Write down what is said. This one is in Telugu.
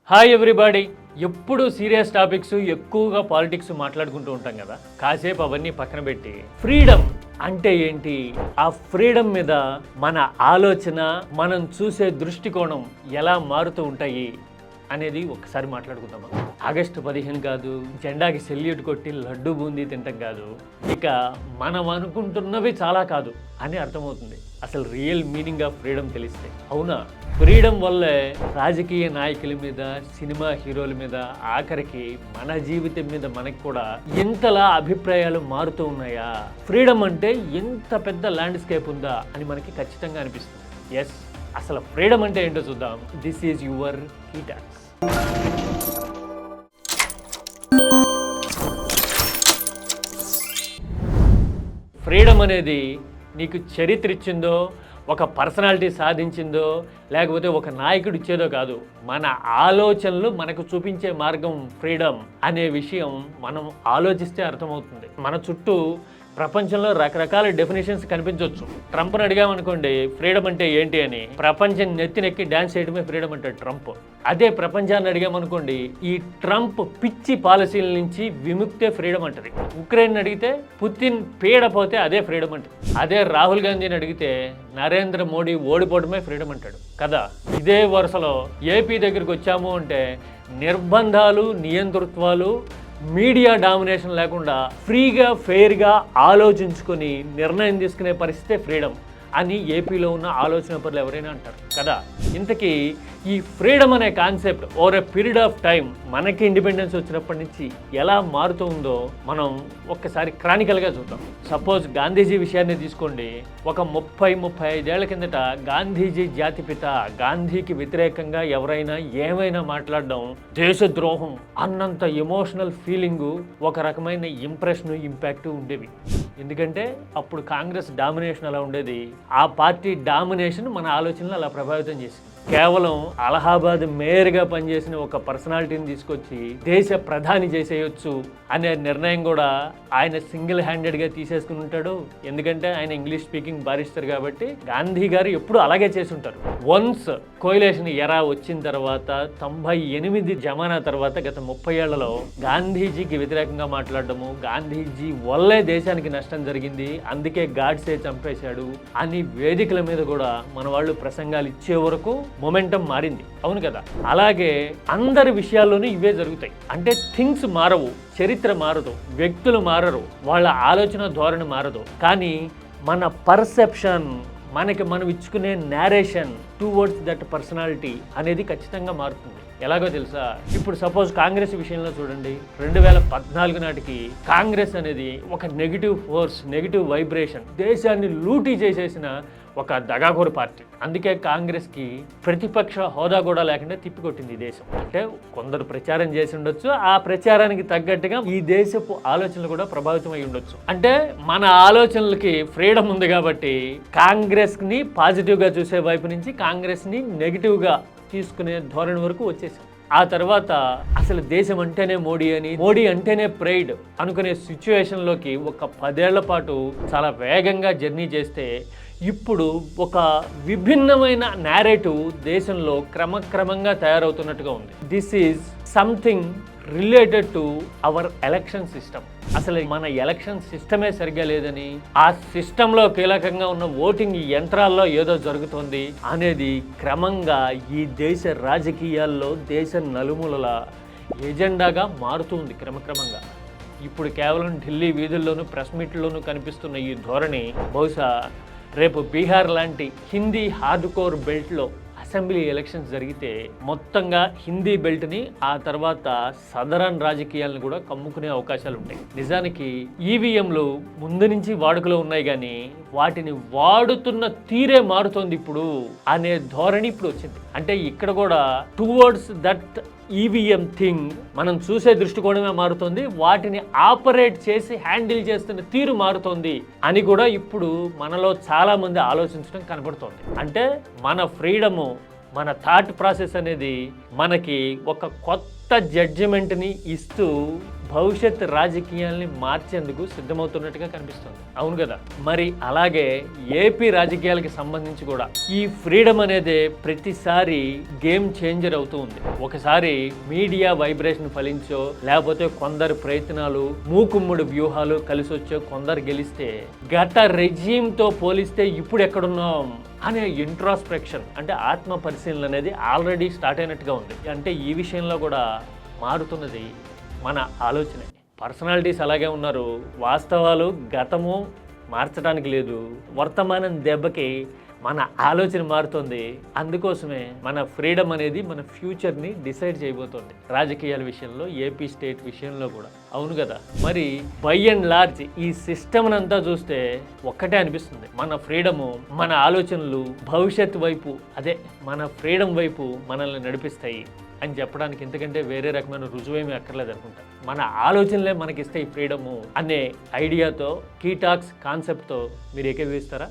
Hi everybody. ఎప్పుడు సీరియస్ టాపిక్స్ ఎక్కువగా పాలిటిక్స్ మాట్లాడుకుంటూ ఉంటాం కదా, కాసేపు అవన్నీ పక్కన పెట్టి ఫ్రీడమ్ అంటే ఏంటి, ఆ ఫ్రీడమ్ మీద మన ఆలోచన, మనం చూసే దృష్టికోణం ఎలా మారుతూ ఉంటాయి అనేది ఒకసారి మాట్లాడుకుందామా. ఆగస్టు 15 కాదు, జెండాకి సెల్యూట్ కొట్టి లడ్డు బూందీ తింటాం కాదు, ఇక మనం అనుకుంటున్నవి చాలా కాదు అని అర్థమవుతుంది అసలు రియల్ మీనింగ్ ఆఫ్ ఫ్రీడమ్ తెలిస్తే. అవునా, ఫ్రీడమ్ వల్లే రాజకీయ నాయకుల మీద, సినిమా హీరోల మీద, ఆఖరికి మన జీవితం మీద మనకి కూడా ఎంతలా అభిప్రాయాలు మారుతూ ఉన్నాయా. ఫ్రీడమ్ అంటే ఎంత పెద్ద ల్యాండ్స్కేప్ ఉందా అని మనకి ఖచ్చితంగా అనిపిస్తుంది. ఎస్, అసలు ఫ్రీడమ్ అంటే ఏంటో చూద్దాం. This is your key talks. Freedom అనేది నీకు చరిత్ర ఇచ్చిందో, ఒక పర్సనాలిటీ సాధించిందో, లేకపోతే ఒక నాయకుడు ఇచ్చేదో కాదు. మన ఆలోచనలు మనకు చూపించే మార్గం ఫ్రీడమ్ అనే విషయం మనం ఆలోచిస్తే అర్థమవుతుంది. మన చుట్టూ ప్రపంచంలో రకరకాల డెఫినేషన్స్ కనిపించవచ్చు. ట్రంప్ని అడిగామనుకోండి ఫ్రీడమ్ అంటే ఏంటి అని, ప్రపంచం నెత్తినెక్కి డ్యాన్స్ చేయడమే ఫ్రీడమ్ అంటాడు ట్రంప్. అదే ప్రపంచాన్ని అడిగామనుకోండి, ఈ ట్రంప్ పిచ్చి పాలసీల నుంచి విముక్తే ఫ్రీడమ్ అంటది. ఉక్రెయిన్ అడిగితే పుతిన్ పీడపోతే అదే ఫ్రీడమ్ అంటది. అదే రాహుల్ గాంధీని అడిగితే నరేంద్ర మోడీ ఓడిపోవడమే ఫ్రీడమ్ అంటాడు కదా. ఇదే వరుసలో ఏపీ దగ్గరికి వచ్చాము అంటే నిర్బంధాలు, నియంతృత్వాలు, మీడియా డామినేషన్ లేకుండా ఫ్రీగా, ఫెయిర్గా ఆలోచించుకొని నిర్ణయం తీసుకునే పరిస్థితే ఫ్రీడమ్ అని ఏపీలో ఉన్న ఆలోచన పరులు ఎవరైనా అంటారు కదా. ఇంతకీ ఈ ఫ్రీడమ్ అనే concept over a period of time మనకి ఇండిపెండెన్స్ వచ్చినప్పటి నుంచి ఎలా మారుతూ ఉందో మనం ఒక్కసారి క్రానికల్గా చూద్దాం. సపోజ్ గాంధీజీ విషయాన్ని తీసుకోండి. ఒక 30-35 ఏళ్ల కిందట గాంధీజీ జాతిపిత, గాంధీకి వ్యతిరేకంగా ఎవరైనా ఏమైనా మాట్లాడడం దేశద్రోహం అన్నంత ఎమోషనల్ ఫీలింగు, ఒక రకమైన ఇంప్రెషన్, ఇంపాక్ట్ ఉండేవి. ఎందుకంటే అప్పుడు కాంగ్రెస్ డామినేషన్ అలా ఉండేది. ఆ పార్టీ డామినేషన్ మన ఆలోచనలు అలా ప్రభావితం చేసింది. కేవలం అలహాబాద్ మేయర్గా పనిచేసిన ఒక పర్సనాలిటీని తీసుకొచ్చి దేశ ప్రధాని చేసేయచ్చు అనే నిర్ణయం కూడా ఆయన సింగిల్ హ్యాండెడ్గా తీసేసుకుని ఉంటాడు. ఎందుకంటే ఆయన ఇంగ్లీష్ స్పీకింగ్ బారిస్టర్ కాబట్టి. గాంధీ గారు ఎప్పుడు అలాగే చేసి ఉంటారు. వన్స్ కోయిలేషన్ ఎరా వచ్చిన తర్వాత 98 జమానా తర్వాత గత 30 ఏళ్లలో గాంధీజీకి వ్యతిరేకంగా మాట్లాడడము, గాంధీజీ వల్లే దేశానికి నష్టం జరిగింది, అందుకే గాడ్సే చంపేశాడు అని వేదికల మీద కూడా మన వాళ్ళు ప్రసంగాలు ఇచ్చే వరకు మొమెంటం మారింది. అవును కదా. అలాగే అందరి విషయాల్లోనూ ఇవే జరుగుతాయి. అంటే థింగ్స్ మారవు, చరిత్ర మారదు, వ్యక్తులు మారరు, వాళ్ళ ఆలోచన ధోరణి మారదు, కానీ మన పర్సెప్షన్, మనకి మనం ఇచ్చుకునే నేరేషన్ టువర్డ్స్ దట్ పర్సనాలిటీ అనేది ఖచ్చితంగా మారుతుంది. ఎలాగో తెలుసా, ఇప్పుడు సపోజ్ కాంగ్రెస్ విషయంలో చూడండి. 2014 నాటికి కాంగ్రెస్ అనేది ఒక నెగిటివ్ ఫోర్స్, నెగిటివ్ వైబ్రేషన్, దేశాన్ని లూటీ చేసేసిన ఒక దగాకోరు పార్టీ. అందుకే కాంగ్రెస్కి ప్రతిపక్ష హోదా కూడా లేకుండా తిప్పికొట్టింది ఈ దేశం. అంటే కొందరు ప్రచారం చేసి ఉండొచ్చు, ఆ ప్రచారానికి తగ్గట్టుగా ఈ దేశపు ఆలోచనలు కూడా ప్రభావితం అయి ఉండొచ్చు. అంటే మన ఆలోచనలకి ఫ్రీడమ్ ఉంది కాబట్టి కాంగ్రెస్ని పాజిటివ్గా చూసే వైపు నుంచి కాంగ్రెస్ని నెగిటివ్గా తీసుకునే ధోరణి వరకు వచ్చేసాం. ఆ తర్వాత అసలు దేశం అంటేనే మోడీ అని, మోడీ అంటేనే ప్రైడ్ అనుకునే సిచ్యువేషన్లోకి ఒక 10 ఏళ్ల పాటు చాలా వేగంగా జర్నీ చేస్తే ఇప్పుడు ఒక విభిన్నమైన నేరేటివ్ దేశంలో క్రమక్రమంగా తయారవుతున్నట్టుగా ఉంది. This is something related to our election system. అసలు మన ఎలక్షన్ సిస్టమే సరిగ్గా లేదని, ఆ సిస్టంలో కీలకంగా ఉన్న ఓటింగ్ యంత్రాల్లో ఏదో జరుగుతోంది అనేది క్రమంగా ఈ దేశ రాజకీయాల్లో, దేశ నలుమూలల ఎజెండాగా మారుతుంది క్రమక్రమంగా. ఇప్పుడు కేవలం ఢిల్లీ వీధుల్లోనూ, ప్రెస్ మీట్లోనూ కనిపిస్తున్న ఈ ధోరణి బహుశా రేపు బీహార్ లాంటి హిందీ హార్డ్ కోర్ బెల్ట్లో అసెంబ్లీ ఎలక్షన్స్ జరిగితే మొత్తంగా హిందీ బెల్ట్ని, ఆ తర్వాత సదరన్ రాజకీయాలను కూడా కమ్ముకునే అవకాశాలు ఉంటాయి. నిజానికి ఈవీఎంలు ముందు నుంచి వాడుకలో ఉన్నాయి, కానీ వాటిని వాడుతున్న తీరే మారుతోంది ఇప్పుడు అనే ధోరణి ఇప్పుడు వచ్చింది. అంటే ఇక్కడ కూడా టువర్డ్స్ దట్ ఈవీఎం థింగ్ మనం చూసే దృష్టికోణమే మారుతుంది, వాటిని ఆపరేట్ చేసి హ్యాండిల్ చేస్తున్న తీరు మారుతోంది అని కూడా ఇప్పుడు మనలో చాలా మంది ఆలోచించడం కనబడుతోంది. అంటే మన ఫ్రీడము, మన థాట్ ప్రాసెస్ అనేది మనకి ఒక కొత్త జడ్జిమెంట్ని ఇస్తూ భవిష్యత్ రాజకీయాల్ని మార్చేందుకు సిద్ధమవుతున్నట్టుగా కనిపిస్తుంది. అవును కదా. మరి అలాగే ఏపీ రాజకీయాలకి సంబంధించి కూడా ఈ ఫ్రీడమ్ అనేది ప్రతిసారి గేమ్ చేంజర్ అవుతూ ఉంది. ఒకసారి మీడియా వైబ్రేషన్ ఫలించో, లేకపోతే కొందరు ప్రయత్నాలు, మూకుమ్ముడు వ్యూహాలు కలిసి వచ్చో కొందరు గెలిస్తే, గత రెజీమ్తో పోలిస్తే ఇప్పుడు ఎక్కడున్నాం అనే ఇంట్రాస్పెక్షన్ అంటే ఆత్మ పరిశీలన అనేది ఆల్రెడీ స్టార్ట్ అయినట్టుగా ఉంది. అంటే ఈ విషయంలో కూడా మారుతున్నది మన ఆలోచనే. పర్సనాలిటీస్ అలాగే ఉన్నారు, వాస్తవాలు గతము మార్చడానికి లేదు, వర్తమానం దెబ్బకి మన ఆలోచన మారుతుంది. అందుకోసమే మన ఫ్రీడమ్ అనేది మన ఫ్యూచర్ని డిసైడ్ చేయబోతోంది రాజకీయాల విషయంలో, ఏపీ స్టేట్ విషయంలో కూడా. అవును కదా. మరి బై అండ్ లార్జ్ ఈ సిస్టమ్ అంతా చూస్తే ఒక్కటే అనిపిస్తుంది, మన ఫ్రీడము, మన ఆలోచనలు భవిష్యత్తు వైపు, అదే మన ఫ్రీడమ్ వైపు మనల్ని నడిపిస్తాయి అని చెప్పడానికి ఎందుకంటే వేరే రకమైన రుజువేమీ అక్కర్లేదు అనుకుంటా. మన ఆలోచనలే మనకిస్తే ఈ ఫ్రీడము అనే ఐడియాతో, కీ టాక్స్ కాన్సెప్ట్తో మీరు ఏకీభవిస్తారా?